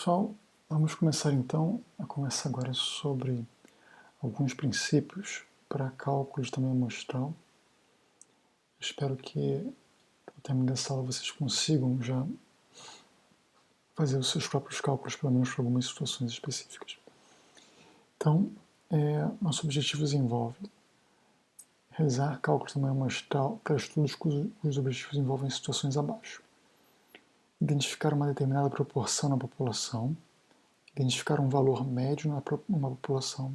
Pessoal, vamos começar então a conversar agora sobre alguns princípios para cálculos de tamanho amostral. Espero que ao terminar dessa aula vocês consigam já fazer os seus próprios cálculos, pelo menos para algumas situações específicas. Então, nosso objetivo envolve realizar cálculos de tamanho amostral para estudos cujos objetivos envolvem situações abaixo. Identificar uma determinada proporção na população, identificar um valor médio numa população,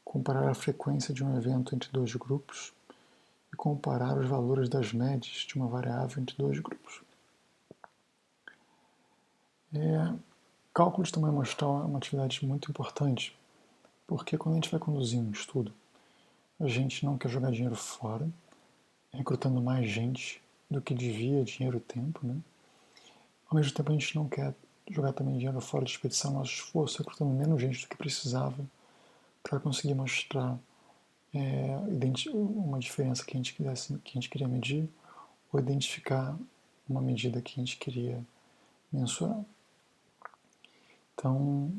comparar a frequência de um evento entre dois grupos e comparar os valores das médias de uma variável entre dois grupos. Cálculo de tamanho amostral é uma atividade muito importante, porque quando a gente vai conduzir um estudo, a gente não quer jogar dinheiro fora, recrutando mais gente do que devia, dinheiro e tempo, né? Ao mesmo tempo a gente não quer jogar também dinheiro fora, desperdiçar nosso esforço, recrutando menos gente do que precisava para conseguir mostrar uma diferença que a gente queria medir, ou identificar uma medida que a gente queria mensurar. Então,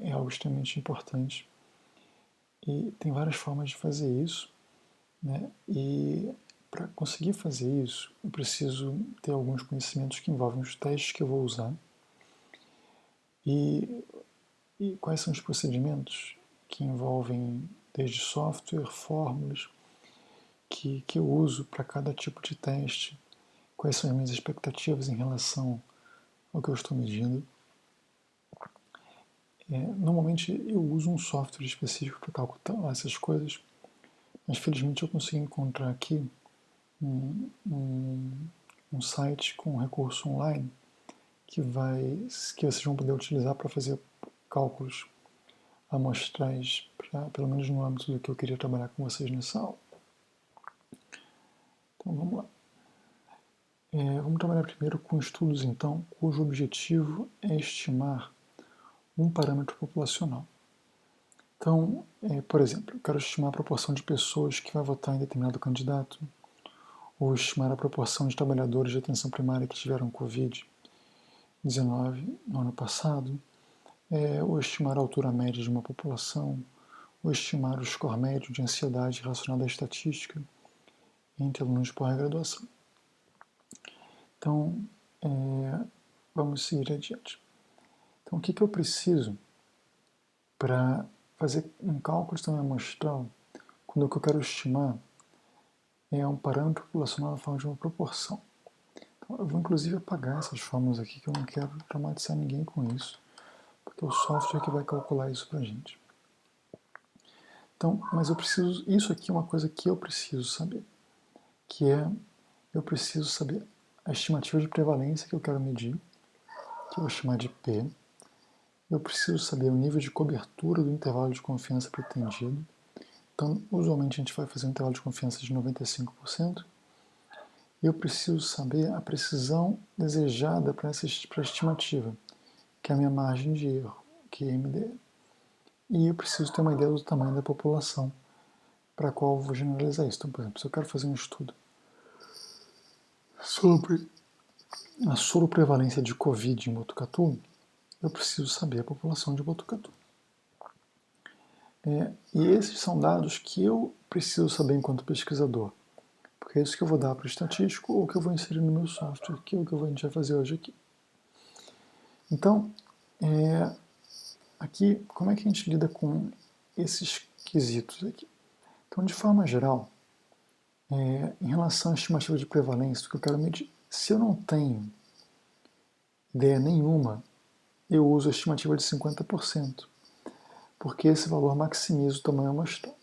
é algo extremamente importante. E tem várias formas de fazer isso, né? E para conseguir fazer isso, eu preciso ter alguns conhecimentos que envolvem os testes que eu vou usar. E quais são os procedimentos que envolvem desde software, fórmulas que eu uso para cada tipo de teste, quais são as minhas expectativas em relação ao que eu estou medindo. Normalmente eu uso um software específico para calcular essas coisas, mas felizmente eu consegui encontrar aqui um site com recurso online que vocês vão poder utilizar para fazer cálculos amostrais, pelo menos no âmbito do que eu queria trabalhar com vocês nessa aula. Então vamos lá. Vamos trabalhar primeiro com estudos, então, cujo objetivo é estimar um parâmetro populacional. Então, por exemplo, eu quero estimar a proporção de pessoas que vai votar em determinado candidato, ou estimar a proporção de trabalhadores de atenção primária que tiveram Covid-19 no ano passado, ou estimar a altura média de uma população, ou estimar o score médio de ansiedade relacionado à estatística entre alunos de pós-graduação. Então, vamos seguir adiante. Então, o que eu preciso para fazer um cálculo de tamanho amostral, quando o que eu quero estimar é um parâmetro populacional na forma de uma proporção? Então, eu vou inclusive apagar essas fórmulas aqui, que eu não quero traumatizar ninguém com isso, porque é o software que vai calcular isso para a gente. Então, mas isso aqui é uma coisa que eu preciso saber, eu preciso saber a estimativa de prevalência que eu quero medir, que eu vou chamar de P. Eu preciso saber o nível de cobertura do intervalo de confiança pretendido. Então, usualmente a gente vai fazer um intervalo de confiança de 95%. E eu preciso saber a precisão desejada para a estimativa, que é a minha margem de erro, que é MDE. E eu preciso ter uma ideia do tamanho da população para a qual eu vou generalizar isso. Então, por exemplo, se eu quero fazer um estudo sobre a soroprevalência de Covid em Botucatu, eu preciso saber a população de Botucatu. E esses são dados que eu preciso saber enquanto pesquisador, porque é isso que eu vou dar para o estatístico ou que eu vou inserir no meu software, que é o que a gente vai fazer hoje aqui. Então, aqui, como é que a gente lida com esses quesitos aqui? Então, de forma geral, em relação à estimativa de prevalência do que eu quero medir, se eu não tenho ideia nenhuma, eu uso a estimativa de 50%, porque esse valor maximiza o tamanho amostral.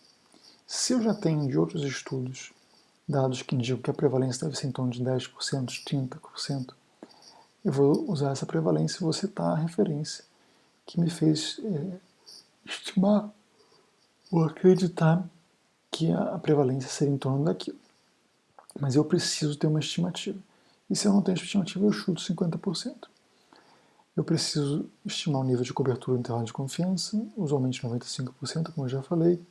Se eu já tenho de outros estudos dados que indicam que a prevalência deve ser em torno de 10%, 30%, eu vou usar essa prevalência e vou citar a referência que me fez estimar ou acreditar que a prevalência seria em torno daquilo. Mas eu preciso ter uma estimativa. E se eu não tenho estimativa, eu chuto 50%. Eu preciso estimar o nível de cobertura do intervalo de confiança, usualmente 95%, como eu já falei,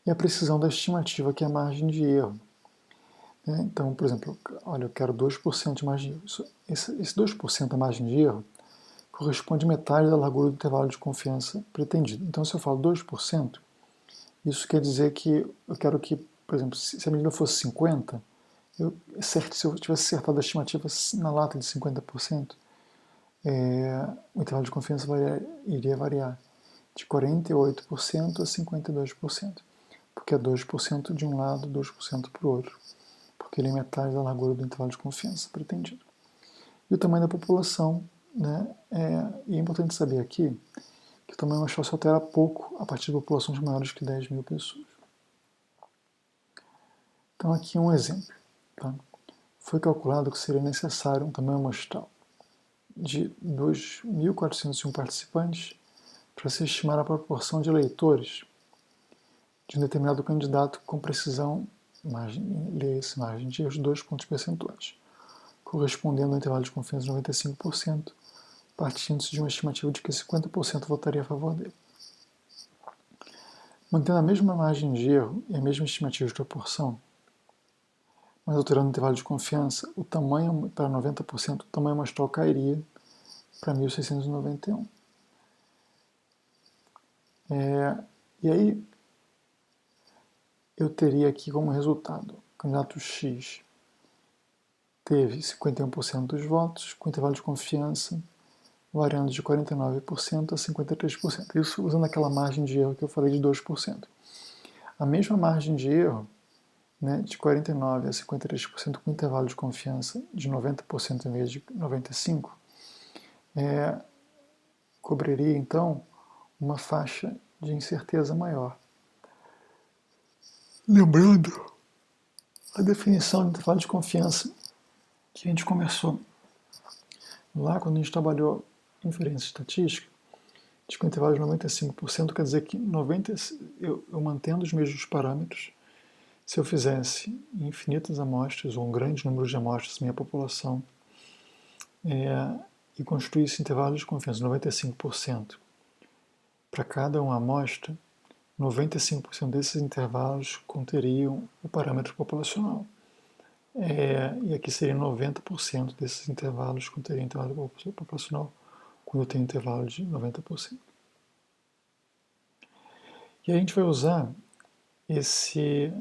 e a precisão da estimativa, que é a margem de erro. Então, por exemplo, olha, eu quero 2% de margem de erro. Esse 2% da margem de erro corresponde a metade da largura do intervalo de confiança pretendido. Então, se eu falo 2%, isso quer dizer que eu quero que, por exemplo, se a medida fosse 50%, se eu tivesse acertado a estimativa na lata de 50%, o intervalo de confiança iria variar de 48% a 52%, porque é 2% de um lado, 2% para o outro, porque ele é metade da largura do intervalo de confiança pretendido. E o tamanho da população, né, e é importante saber aqui que o tamanho amostral se altera pouco a partir de populações maiores que 10 mil pessoas. Então aqui um exemplo. Tá? Foi calculado que seria necessário um tamanho amostral de 2.401 participantes para se estimar a proporção de eleitores de um determinado candidato com precisão, margem de erro de 2 pontos percentuais, correspondendo ao intervalo de confiança de 95%, partindo-se de uma estimativa de que 50% votaria a favor dele. Mantendo a mesma margem de erro e a mesma estimativa de proporção, mas alterando o intervalo de confiança, o tamanho para 90%, o tamanho amostral cairia para 1.691. E aí, eu teria aqui como resultado, o candidato X teve 51% dos votos, com intervalo de confiança variando de 49% a 53%. Isso usando aquela margem de erro que eu falei de 2%. A mesma margem de erro, né, de 49% a 53% com intervalo de confiança de 90% em vez de 95%, cobriria então uma faixa de incerteza maior. Lembrando a definição de intervalo de confiança que a gente começou lá quando a gente trabalhou inferência estatística, de que o intervalo de 95% quer dizer que eu mantendo os mesmos parâmetros, se eu fizesse infinitas amostras ou um grande número de amostras minha população e construísse intervalos de confiança de 95% para cada uma amostra, 95% desses intervalos conteriam o parâmetro populacional. E aqui seria 90% desses intervalos conteriam intervalo populacional quando eu tenho intervalo de 90%. E a gente vai usar esse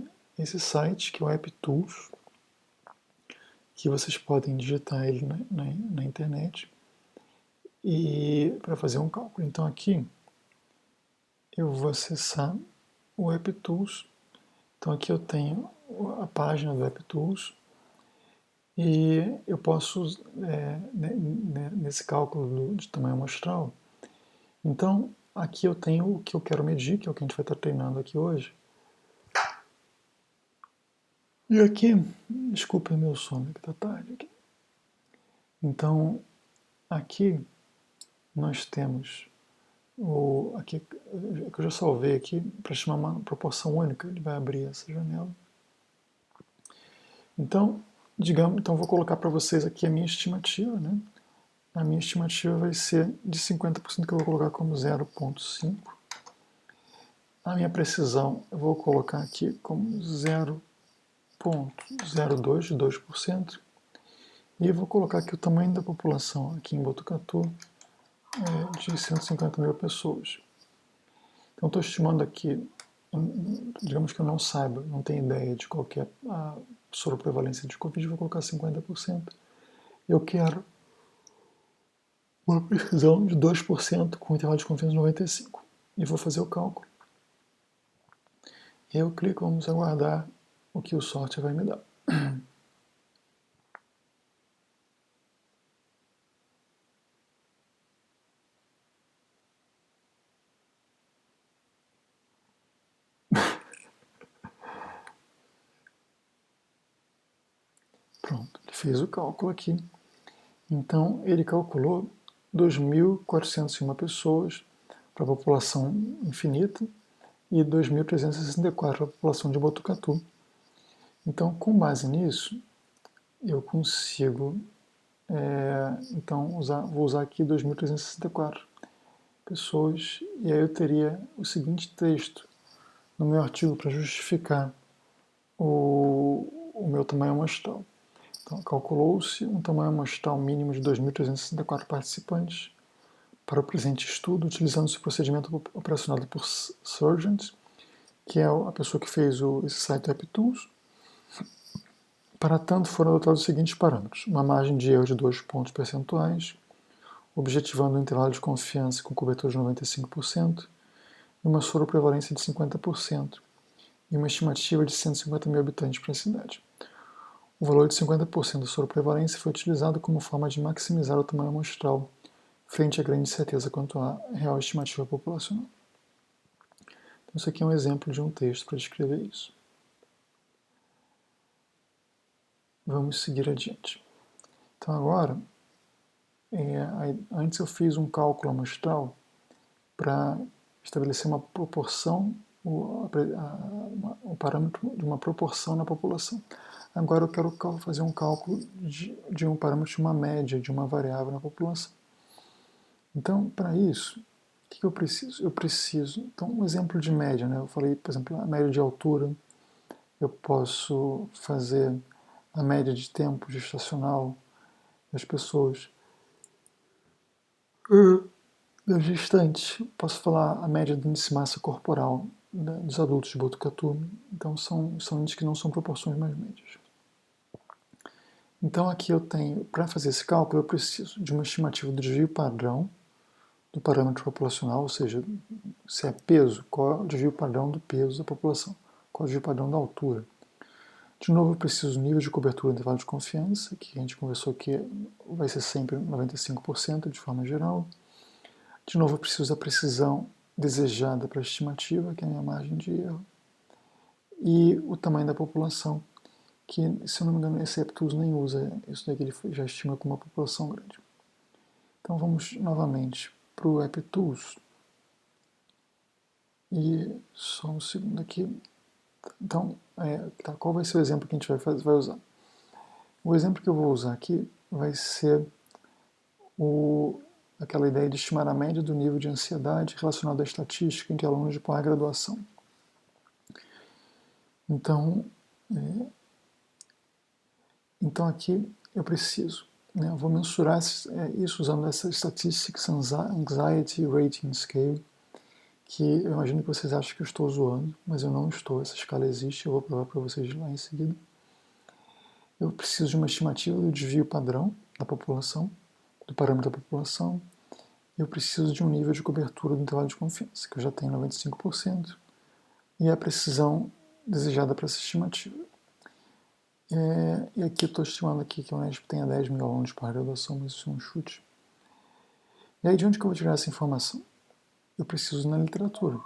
site, que é o AppTools, que vocês podem digitar ele na internet, e para fazer um cálculo. Então aqui eu vou acessar o AppTools. Então aqui eu tenho a página do AppTools, e eu posso, nesse cálculo de tamanho amostral, então aqui eu tenho o que eu quero medir, que é o que a gente vai estar treinando aqui hoje. E aqui, desculpem meu sono, que está tarde aqui. Então, aqui nós temos aqui que eu já salvei aqui para chamar uma proporção única. Ele vai abrir essa janela. Então, então vou colocar para vocês aqui a minha estimativa, né? A minha estimativa vai ser de 50%, que eu vou colocar como 0,5. A minha precisão eu vou colocar aqui como 0,02 de 2%. E eu vou colocar aqui o tamanho da população aqui em Botucatu de 150 mil pessoas. Então estou estimando aqui, digamos que eu não saiba, não tenho ideia de qual que é a soroprevalência de Covid, vou colocar 50%. Eu quero uma precisão de 2% com intervalo de confiança de 95%. E vou fazer o cálculo. E eu clico, vamos aguardar o que o software vai me dar. Pronto, ele fez o cálculo aqui. Então, ele calculou 2.401 pessoas para a população infinita e 2.364 para a população de Botucatu. Então, com base nisso, eu consigo, então, vou usar aqui 2.364 pessoas, e aí eu teria o seguinte texto no meu artigo para justificar o meu tamanho amostral. Então, calculou-se um tamanho amostral mínimo de 2.364 participantes, para o presente estudo, utilizando esse procedimento operacionado por Sargent, que é a pessoa que fez esse site AppTools. Para tanto, foram adotados os seguintes parâmetros: uma margem de erro de 2 pontos percentuais, objetivando um intervalo de confiança com cobertura de 95%, e uma soroprevalência de 50%, e uma estimativa de 150 mil habitantes para a cidade. O valor de 50% da soroprevalência foi utilizado como forma de maximizar o tamanho amostral, frente à grande incerteza quanto à real estimativa populacional. Então, isso aqui é um exemplo de um texto para descrever isso. Vamos seguir adiante. Então, agora, antes eu fiz um cálculo amostral para estabelecer uma proporção, o parâmetro de uma proporção na população. Agora eu quero fazer um cálculo de um parâmetro de uma média de uma variável na população. Então, para isso, o que eu preciso? Eu preciso, então, um exemplo de média, né? Eu falei, por exemplo, a média de altura, eu posso fazer a média de tempo gestacional das pessoas, das gestantes. Posso falar a média do índice de massa corporal dos adultos de Botucatu. Então, são índices que não são proporções mais médias. Então, aqui eu tenho, para fazer esse cálculo, eu preciso de uma estimativa do desvio padrão do parâmetro populacional, ou seja, se é peso, qual é o desvio padrão do peso da população, qual é o desvio padrão da altura. De novo, eu preciso do nível de cobertura do intervalo de confiança, que a gente conversou que vai ser sempre 95% de forma geral. De novo, eu preciso da precisão desejada para a estimativa, que é a minha margem de erro. E o tamanho da população, que, se eu não me engano, esse AppTools nem usa isso daí, que ele já estima como uma população grande. Então vamos novamente para o AppTools. E só um segundo aqui. Então, qual vai ser o exemplo que a gente vai usar? O exemplo que eu vou usar aqui vai ser aquela ideia de estimar a média do nível de ansiedade relacionado à estatística entre alunos de pós-graduação. Então, aqui eu preciso, eu vou mensurar isso usando essa Statistics Anxiety Rating Scale, que eu imagino que vocês acham que eu estou zoando, mas eu não estou, essa escala existe, eu vou provar para vocês lá em seguida. Eu preciso de uma estimativa do desvio padrão da população, do parâmetro da população. Eu preciso de um nível de cobertura do intervalo de confiança, que eu já tenho 95%, e a precisão desejada para essa estimativa. E aqui eu estou estimando aqui que a Unesp tenha 10 mil alunos para graduação, mas isso é um chute. E aí de onde que eu vou tirar essa informação? Eu preciso na literatura.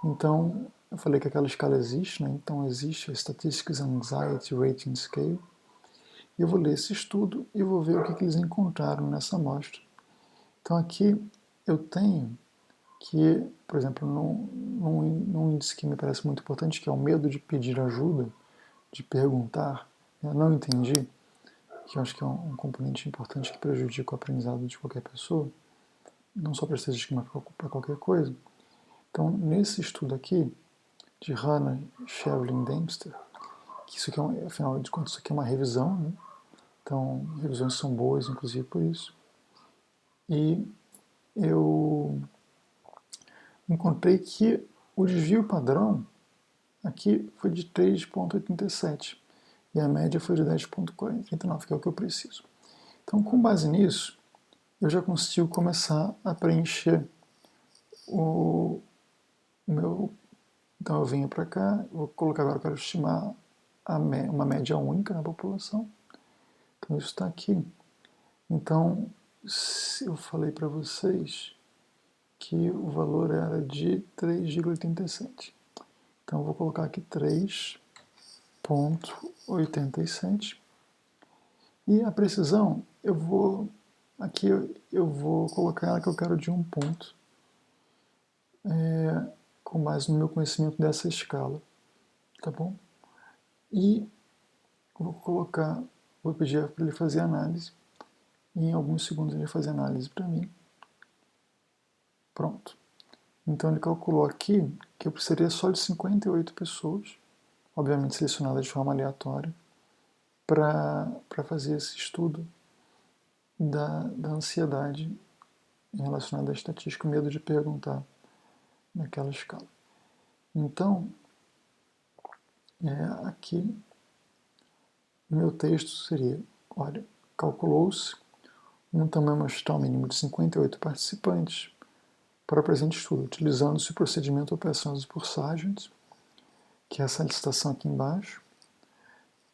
Então, eu falei que aquela escala existe, né? Então existe a Statistics Anxiety Rating Scale. E eu vou ler esse estudo e vou ver o que eles encontraram nessa amostra. Então aqui eu tenho que, por exemplo, num índice que me parece muito importante, que é o medo de pedir ajuda, de perguntar, eu não entendi, que eu acho que é um componente importante que prejudica o aprendizado de qualquer pessoa, não só para estatística, mas para qualquer coisa. Então, nesse estudo aqui, de Hannah, Shevlin, Dempster, que isso aqui afinal de contas, isso aqui é uma revisão, né? Então, revisões são boas, inclusive, por isso. E eu encontrei que o desvio padrão aqui foi de 3,87 e a média foi de 10,39, que é o que eu preciso. Então, com base nisso, eu já consigo começar a preencher o meu... Então, eu venho para cá, vou colocar agora, eu quero estimar uma média única na população. Então, isso está aqui. Então, se eu falei para vocês que o valor era de 3,87. Então, eu vou colocar aqui 3,87. E a precisão, aqui eu vou colocar ela que eu quero de 1 ponto, com base no meu conhecimento dessa escala, tá bom? E vou pedir para ele fazer análise, e em alguns segundos ele vai fazer análise para mim. Pronto. Então ele calculou aqui que eu precisaria só de 58 pessoas, obviamente selecionadas de forma aleatória, para fazer esse estudo da ansiedade relacionado à estatística, o medo de perguntar naquela escala. Então, aqui, o meu texto seria, olha, calculou-se um tamanho amostral mínimo de 58 participantes para o presente estudo, utilizando-se o procedimento operações por Sargent, que é essa licitação aqui embaixo.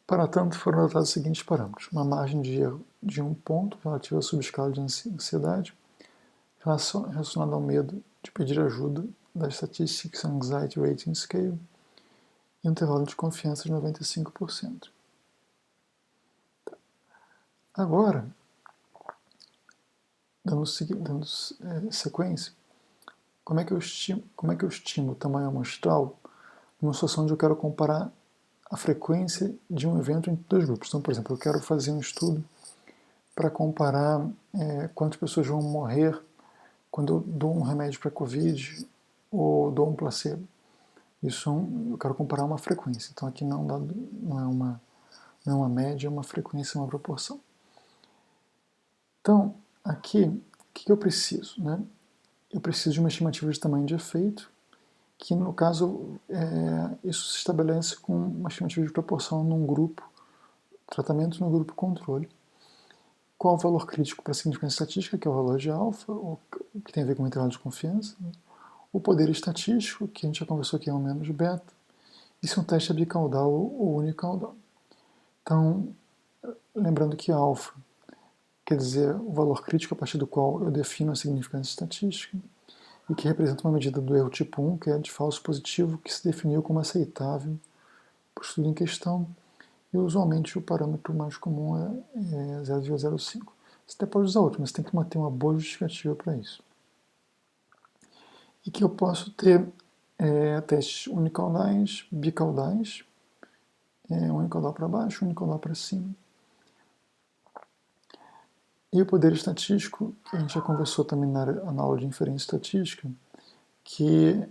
Para tanto, foram adotados os seguintes parâmetros: uma margem de erro de 1 ponto relativa à subescala de ansiedade, relacionada ao medo de pedir ajuda da Statistics Anxiety Rating Scale, e um intervalo de confiança de 95%. Agora, dando sequência, como é que eu estimo o tamanho amostral numa situação onde eu quero comparar a frequência de um evento entre dois grupos? Então, por exemplo, eu quero fazer um estudo para comparar quantas pessoas vão morrer quando eu dou um remédio para Covid ou dou um placebo. Isso eu quero comparar uma frequência. Então aqui não é uma média, é uma frequência, é uma proporção. Então, aqui, o que eu preciso? Né? Eu preciso de uma estimativa de tamanho de efeito, que no caso, isso se estabelece com uma estimativa de proporção num grupo, tratamento no grupo controle. Qual o valor crítico para a significância estatística, que é o valor de alfa, que tem a ver com o intervalo de confiança. Né? O poder estatístico, que a gente já conversou que é 1 menos beta. E se um teste é bicaudal ou unicaudal. Então, lembrando que alfa quer dizer o valor crítico a partir do qual eu defino a significância estatística, e que representa uma medida do erro tipo 1, que é de falso positivo, que se definiu como aceitável para o estudo em questão, e usualmente o parâmetro mais comum é 0,05. Você até pode usar outro, mas tem que manter uma boa justificativa para isso. E que eu posso ter testes unicaudais, bicaudais, unicaudal para baixo, unicaudal para cima. E o poder estatístico, que a gente já conversou também na aula de inferência estatística, que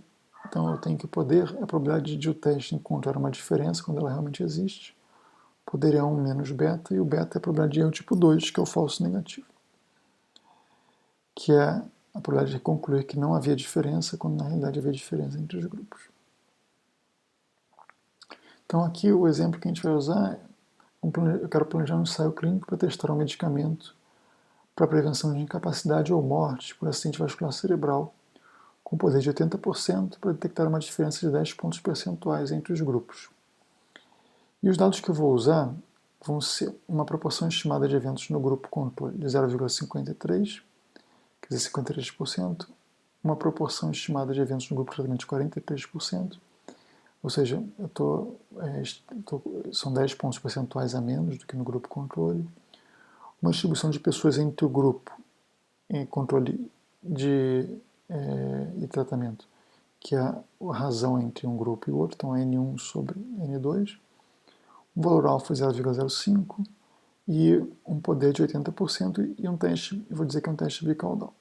então eu tenho que o poder é a probabilidade de o teste encontrar uma diferença quando ela realmente existe. O poder é 1 menos beta, e o beta é a probabilidade de erro tipo 2, que é o falso negativo, que é a probabilidade de concluir que não havia diferença, quando na realidade havia diferença entre os grupos. Então aqui o exemplo que a gente vai usar é, eu quero planejar um ensaio clínico para testar um medicamento para prevenção de incapacidade ou morte por acidente vascular cerebral, com poder de 80% para detectar uma diferença de 10 pontos percentuais entre os grupos. E os dados que eu vou usar vão ser uma proporção estimada de eventos no grupo controle de 0,53, quer dizer, 53%, uma proporção estimada de eventos no grupo de tratamento de 43%, ou seja, são 10 pontos percentuais a menos do que no grupo controle, uma distribuição de pessoas entre o grupo em controle e tratamento, que é a razão entre um grupo e o outro, então N1 sobre N2, um valor alfa 0,05 e um poder de 80% e um teste, eu vou dizer que é um teste bicaudal,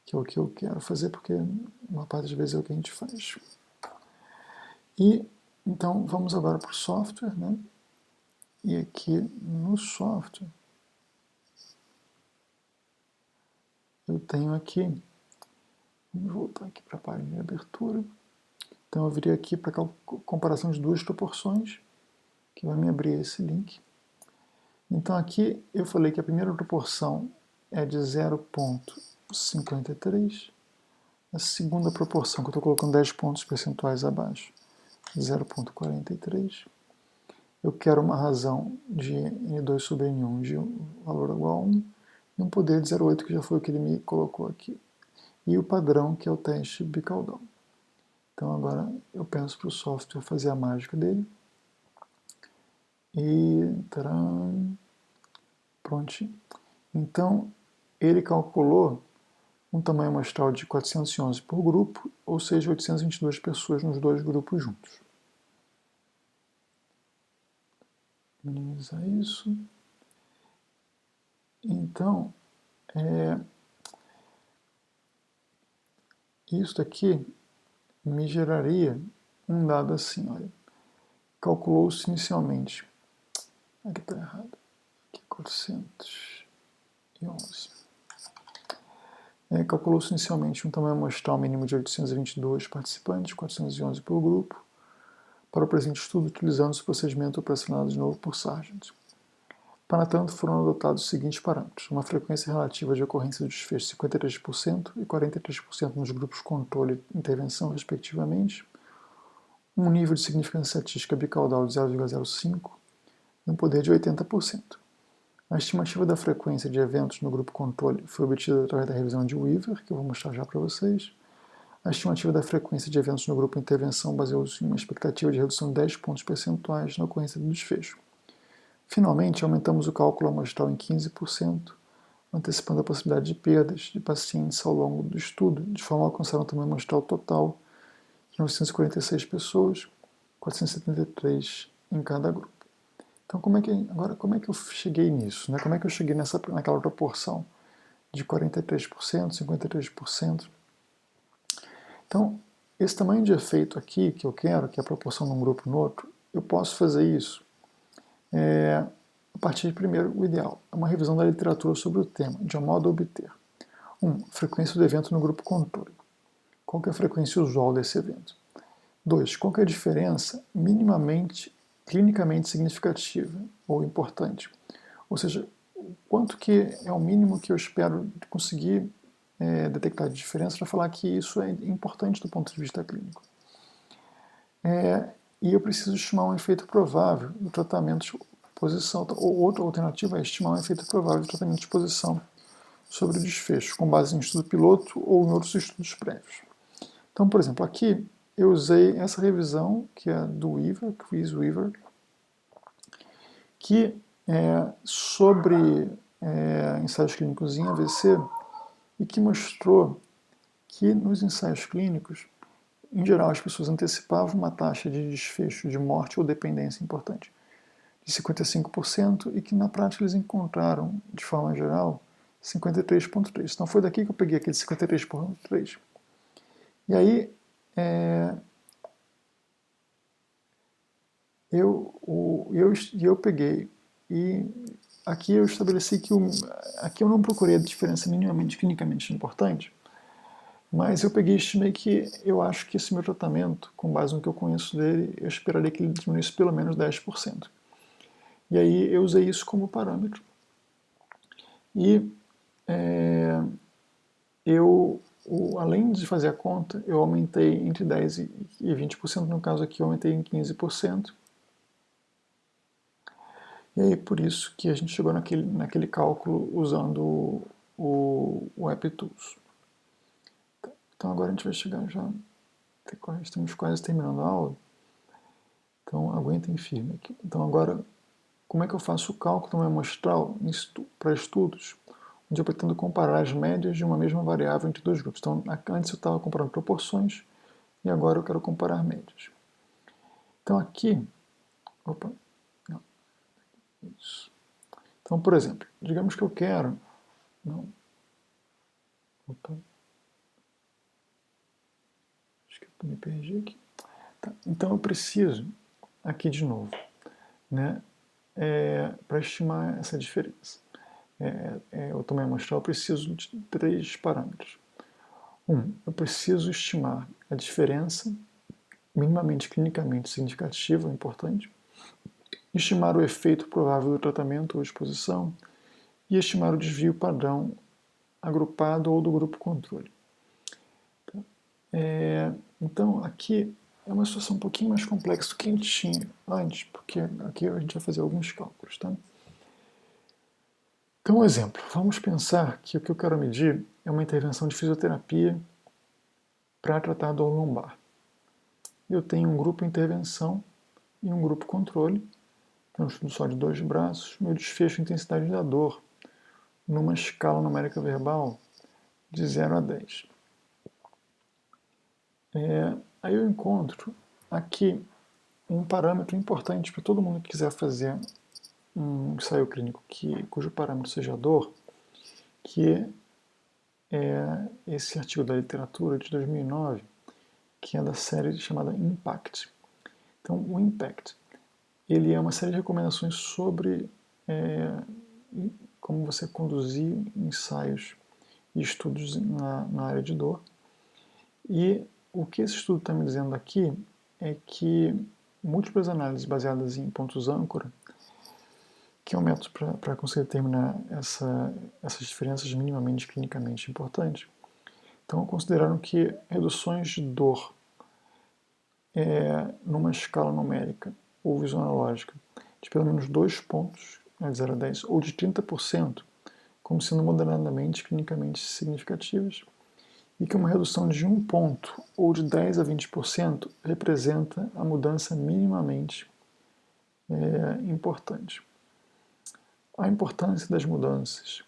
que é o que eu quero fazer porque uma parte das vezes é o que a gente faz. E então vamos agora para o software, né? E aqui no software eu tenho aqui, vamos voltar aqui para a página de abertura. Então eu viria aqui para a comparação de duas proporções, que vai me abrir esse link. Então aqui eu falei que a primeira proporção é de 0,53, a segunda proporção, que eu estou colocando 10 pontos percentuais abaixo, 0,43. Eu quero uma razão de N2 sobre N1 de valor igual a 1, e um poder de 0,8, que já foi o que ele me colocou aqui. E o padrão, que é o teste bicaudal. Então agora eu penso para o software fazer a mágica dele. E taram, prontinho. Então ele calculou um tamanho amostral de 411 por grupo, ou seja, 822 pessoas nos dois grupos juntos. Minimizar isso. Então, isso aqui me geraria um dado assim, olha. Calculou-se inicialmente, aqui está errado, aqui 411. Calculou-se inicialmente um tamanho amostral mínimo de 822 participantes, 411 por grupo, para o presente estudo, utilizando o procedimento operacional de novo por Sargent. Para tanto, foram adotados os seguintes parâmetros: uma frequência relativa de ocorrência do desfecho de 53% e 43% nos grupos controle e intervenção, respectivamente, um nível de significância estatística bicaudal de 0,05 e um poder de 80%. A estimativa da frequência de eventos no grupo controle foi obtida através da revisão de Weaver, que eu vou mostrar já para vocês. A estimativa da frequência de eventos no grupo intervenção baseou-se em uma expectativa de redução de 10 pontos percentuais na ocorrência do desfecho. Finalmente, aumentamos o cálculo amostral em 15%, antecipando a possibilidade de perdas de pacientes ao longo do estudo, de forma a alcançar um tamanho amostral total de 946 pessoas, 473 em cada grupo. Então, como é que eu cheguei nisso? Né? Como é que eu cheguei naquela proporção de 43%, 53%? Então, esse tamanho de efeito aqui que eu quero, que é a proporção de um grupo no outro, eu posso fazer isso a partir de, primeiro, o ideal, é uma revisão da literatura sobre o tema, de modo a obter 1. Frequência do evento no grupo controle. Qual que é a frequência usual desse evento? 2. Qual que é a diferença minimamente, clinicamente significativa ou importante? Ou seja, quanto que é o mínimo que eu espero conseguir detectar de diferença para falar que isso é importante do ponto de vista clínico. E eu preciso estimar um efeito provável do tratamento de exposição, ou outra alternativa é estimar um efeito provável do tratamento de exposição sobre o desfecho, com base em estudo piloto ou em outros estudos prévios. Então, por exemplo, aqui eu usei essa revisão, que é do Weaver, Chris Weaver, que é sobre ensaios clínicos em AVC, e que mostrou que nos ensaios clínicos, em geral, as pessoas antecipavam uma taxa de desfecho de morte ou dependência importante de 55% e que na prática eles encontraram, de forma geral, 53,3%. Então foi daqui que eu peguei aquele 53,3%. E aí eu peguei e aqui eu estabeleci que aqui eu não procurei a diferença minimamente clinicamente importante, mas eu peguei e estimei que eu acho que esse meu tratamento, com base no que eu conheço dele, eu esperaria que ele diminuísse pelo menos 10%. E aí eu usei isso como parâmetro. E além de fazer a conta, eu aumentei entre 10% e 20%, no caso aqui eu aumentei em 15%. E aí por isso que a gente chegou naquele cálculo usando o AppTools. Então agora a gente vai chegar já, estamos quase terminando a aula, então aguentem firme aqui. Então agora, como é que eu faço o cálculo também amostral para estudos, onde eu pretendo comparar as médias de uma mesma variável entre dois grupos. Então antes eu estava comparando proporções, e agora eu quero comparar médias. Então aqui, opa, não, isso. Então, por exemplo, digamos que eu quero, não, opa, acho que eu me perdi aqui. Tá, então eu preciso, aqui de novo, né, para estimar essa diferença. O tamanho amostral eu preciso de 3 parâmetros. Eu preciso estimar a diferença minimamente clinicamente significativa, importante, estimar o efeito provável do tratamento ou exposição e estimar o desvio padrão agrupado ou do grupo controle. Então, aqui é uma situação um pouquinho mais complexa do que a gente tinha antes, porque aqui a gente vai fazer alguns cálculos. Tá? Então, um exemplo. Vamos pensar que o que eu quero medir é uma intervenção de fisioterapia para tratar dor lombar. Eu tenho um grupo intervenção e um grupo controle. Então, eu estudo só de 2 braços. Meu desfecho é intensidade da dor numa escala numérica verbal de 0 a 10. Aí eu encontro aqui um parâmetro importante para todo mundo que quiser fazer um ensaio clínico cujo parâmetro seja a dor, que é esse artigo da literatura de 2009, que é da série chamada Impact. Então, o Impact, ele é uma série de recomendações sobre como você conduzir ensaios e estudos na área de dor. E o que esse estudo está me dizendo aqui é que múltiplas análises baseadas em pontos âncora, que é um método para conseguir determinar essas diferenças minimamente clinicamente importantes, então consideraram que reduções de dor numa escala numérica ou visionológica de pelo menos 2 pontos, de 0 a 10, ou de 30%, como sendo moderadamente clinicamente significativas, e que uma redução de 1 ponto ou de 10 a 20% representa a mudança minimamente importante. A importância das mudanças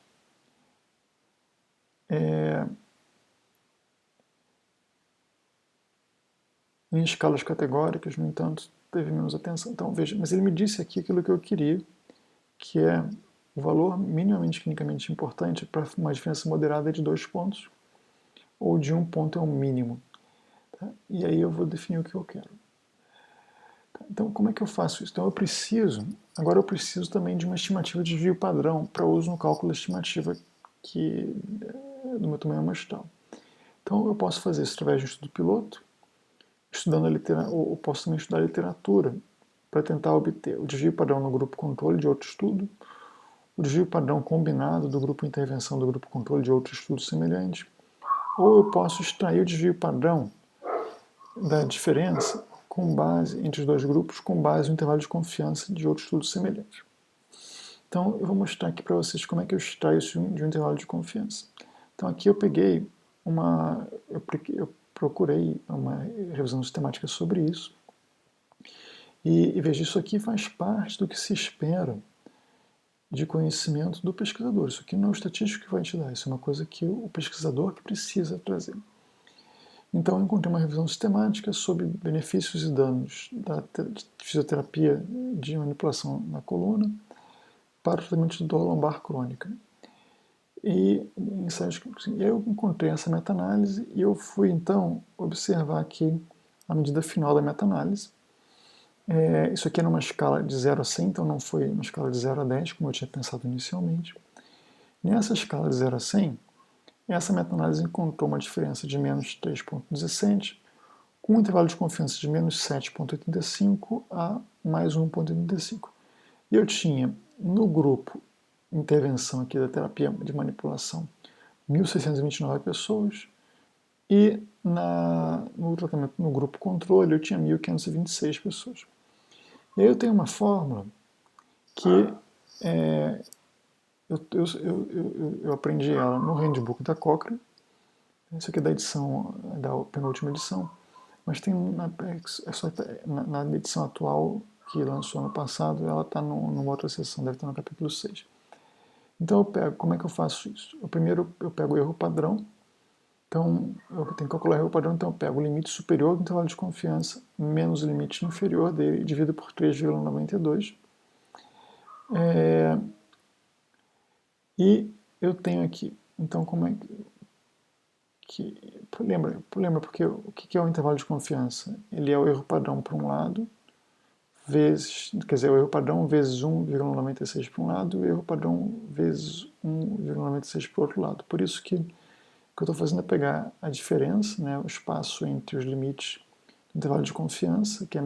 em escalas categóricas, no entanto, teve menos atenção. Então, veja, mas ele me disse aqui aquilo que eu queria, que é o valor minimamente clinicamente importante para uma diferença moderada de 2 pontos, ou de 1 ponto é o mínimo. Tá? E aí eu vou definir o que eu quero. Tá? Então, como é que eu faço isso? Então, agora eu preciso também de uma estimativa de desvio padrão para uso no cálculo da estimativa do meu tamanho amostral. Então, eu posso fazer isso através de um estudo piloto, ou posso também estudar literatura para tentar obter o desvio padrão no grupo controle de outro estudo, o desvio padrão combinado do grupo intervenção do grupo controle de outro estudo semelhante, ou eu posso extrair o desvio padrão da diferença com base entre os dois grupos, com base no intervalo de confiança de outro estudo semelhante. Então, eu vou mostrar aqui para vocês como é que eu extraio isso de um intervalo de confiança. Então, aqui eu peguei eu procurei uma revisão sistemática sobre isso, e veja, isso aqui faz parte do que se espera de conhecimento do pesquisador. Isso aqui não é o estatístico que vai te dar, isso é uma coisa que o pesquisador que precisa trazer. Então, eu encontrei uma revisão sistemática sobre benefícios e danos da fisioterapia de manipulação na coluna para o tratamento de dor lombar crônica. E eu encontrei essa meta-análise e eu fui, então, observar aqui a medida final da meta-análise. Isso aqui é numa escala de 0 a 100, então não foi uma escala de 0 a 10, como eu tinha pensado inicialmente. Nessa escala de 0 a 100, essa meta-análise encontrou uma diferença de menos 3,17, com um intervalo de confiança de menos 7,85 a mais 1,85. E eu tinha, no grupo intervenção aqui da terapia de manipulação, 1.629 pessoas, e no tratamento no grupo controle eu tinha 1.526 pessoas. E aí eu tenho uma fórmula que eu aprendi ela no handbook da Cochrane, isso aqui é da edição, da penúltima edição, mas tem na edição atual que lançou ano passado, ela está numa outra seção, deve estar no capítulo 6. Então como é que eu faço isso? Primeiro eu pego o erro padrão, então eu tenho que calcular o erro padrão, então eu pego o limite superior do intervalo de confiança menos o limite inferior dele, dividido por 3,92. E eu tenho aqui, então como é que lembra porque o que é o intervalo de confiança? Ele é o erro padrão por um lado, quer dizer, o erro padrão vezes 1,96 por um lado, e o erro padrão vezes 1,96 por outro lado. Por isso que o que eu estou fazendo é pegar a diferença, né, o espaço entre os limites do intervalo de confiança, que é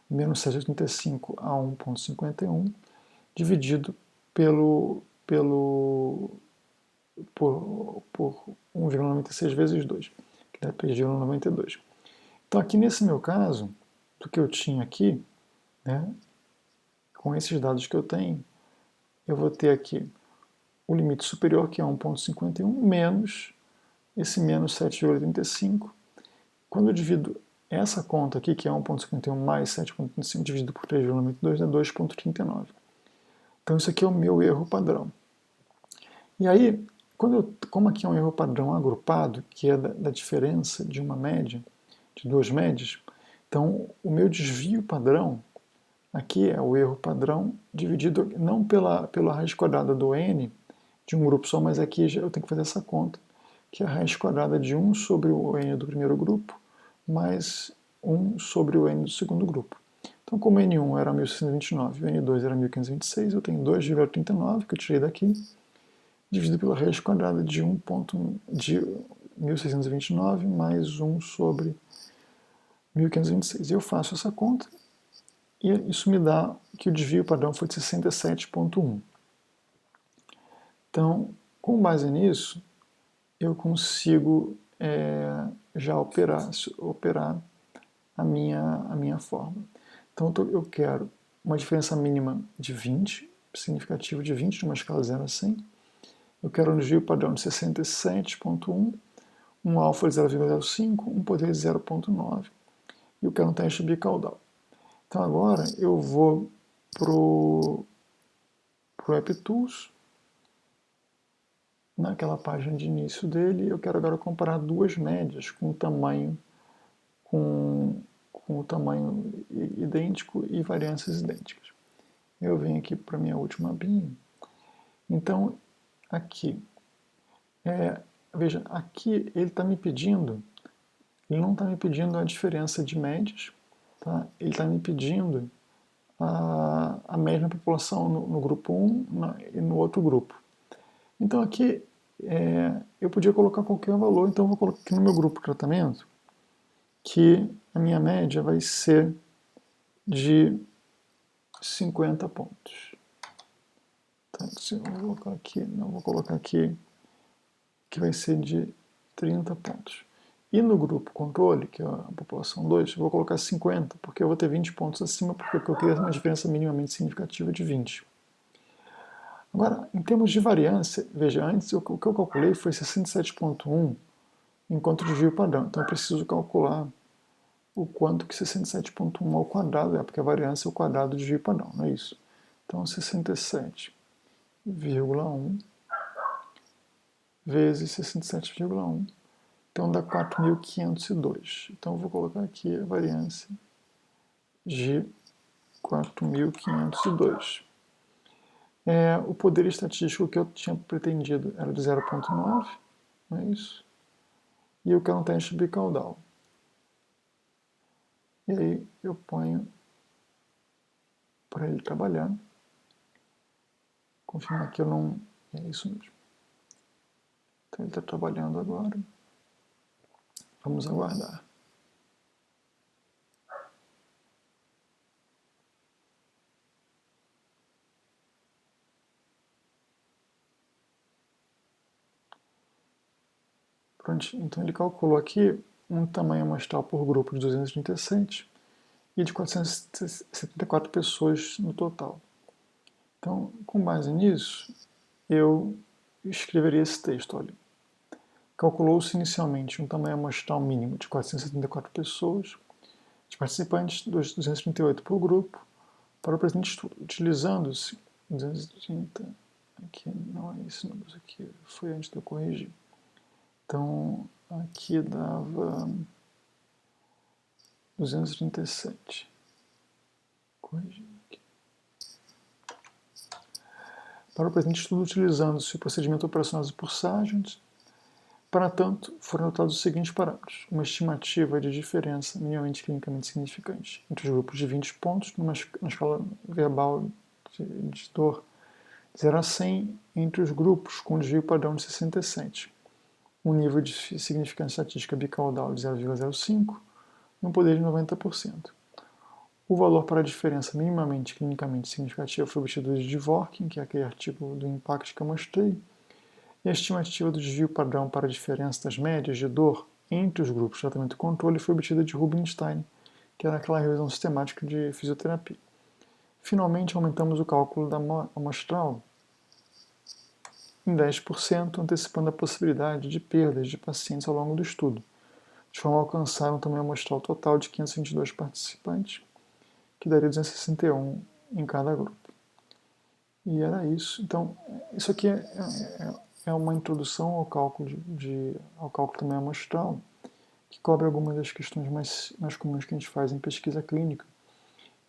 menos 7,85 a 1,51, dividido por 1,96 vezes 2, que dá 3,92. Então aqui nesse meu caso, do que eu tinha aqui, né, com esses dados que eu tenho, eu vou ter aqui o limite superior, que é 1,51, menos esse menos 7,85. Quando eu divido essa conta aqui, que é 1,51 mais 7,35 dividido por 3,92, é 2,39. Então isso aqui é o meu erro padrão. E aí, como aqui é um erro padrão agrupado, que é da diferença de uma média, de duas médias, então o meu desvio padrão aqui é o erro padrão dividido não pela raiz quadrada do n de um grupo só, mas aqui eu tenho que fazer essa conta, que é a raiz quadrada de 1 sobre o n do primeiro grupo, mais 1 sobre o n do segundo grupo. Então, como n1 era 1.629 e o n2 era 1.526, eu tenho 2,39, que eu tirei daqui, dividido pela raiz quadrada de 1.1629 mais 1 sobre 1526. Eu faço essa conta e isso me dá que o desvio padrão foi de 67,1. Então, com base nisso, eu consigo já operar a minha forma. Então, eu quero uma diferença mínima de 20, significativa de 20, numa escala 0 a 100. Eu quero um desvio padrão de 67,1, um alfa de 0,05, um poder de 0,9 e eu quero um teste bicaudal. Então agora eu vou para o AppTools, naquela página de início dele, eu quero agora comparar duas médias com o tamanho idêntico e variâncias idênticas. Eu venho aqui para a minha última abinha. Então, aqui, veja, aqui ele está me pedindo, ele não está me pedindo a diferença de médias, tá? Ele está me pedindo a mesma população no grupo 1 e no outro grupo. Então aqui eu podia colocar qualquer valor, então eu vou colocar aqui no meu grupo de tratamento que a minha média vai ser de 50 pontos. Tá, vou colocar aqui que vai ser de 30 pontos. E no grupo controle, que é a população 2, eu vou colocar 50, porque eu vou ter 20 pontos acima, porque eu queria uma diferença minimamente significativa de 20. Agora, em termos de variância, veja, antes o que eu calculei foi 67,1 enquanto desvio padrão. Então eu preciso calcular o quanto que 67,1 ao quadrado é, porque a variância é o quadrado do desvio padrão, não é isso? Então 67,1 vezes 67,1, então dá 4.502. Então eu vou colocar aqui a variância de 4.502. O poder estatístico que eu tinha pretendido era de 0,9, não é isso? E eu quero um teste bicaudal. E aí eu ponho para ele trabalhar. Confirmar que eu não... É isso mesmo. Então ele está trabalhando agora. Vamos aguardar. Pronto, então ele calculou aqui um tamanho amostral por grupo de 237 e de 474 pessoas no total. Então, com base nisso, eu escreveria esse texto. Olha, calculou-se inicialmente um tamanho amostral mínimo de 474 pessoas, de participantes, 238 por grupo, para o presente estudo, utilizando-se 230, aqui não é esse número aqui, foi antes de eu corrigir. Então, aqui dava 237. Corrigindo aqui. Para o presente estudo, utilizando-se o procedimento operacional por Sargent, para tanto, foram adotados os seguintes parâmetros. Uma estimativa de diferença minimamente clinicamente significante entre os grupos de 20 pontos, na escala verbal de dor 0 a 100, entre os grupos com desvio padrão de 67. Um nível de significância estatística bicaudal de 0,05 e um poder de 90%. O valor para a diferença minimamente clinicamente significativa foi obtido de Dworkin, que é aquele artigo do IMPACT que eu mostrei, e a estimativa do desvio padrão para a diferença das médias de dor entre os grupos de tratamento e controle foi obtida de Rubinstein, que era aquela revisão sistemática de fisioterapia. Finalmente, aumentamos o cálculo da amostral em 10%, antecipando a possibilidade de perdas de pacientes ao longo do estudo, de forma a alcançar um tamanho amostral total de 522 participantes, que daria 261 em cada grupo. E era isso. Então, isso aqui é uma introdução ao cálculo, ao cálculo também amostral, que cobre algumas das questões mais comuns que a gente faz em pesquisa clínica.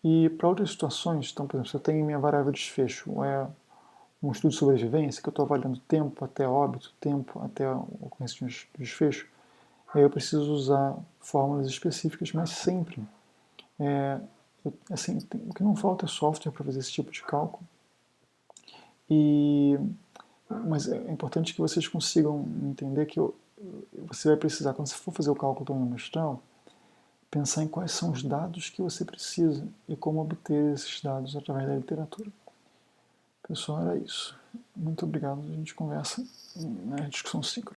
E para outras situações, então, por exemplo, se eu tenho minha variável de desfecho, um estudo de sobrevivência, que eu estou avaliando tempo até óbito, tempo até a ocorrência de desfecho, aí eu preciso usar fórmulas específicas, mas sempre. Assim, o que não falta é software para fazer esse tipo de cálculo. E Mas é importante que vocês consigam entender que você vai precisar, quando você for fazer o cálculo também amostral, pensar em quais são os dados que você precisa e como obter esses dados através da literatura. Pessoal, era isso. Muito obrigado. A gente conversa na discussão 5.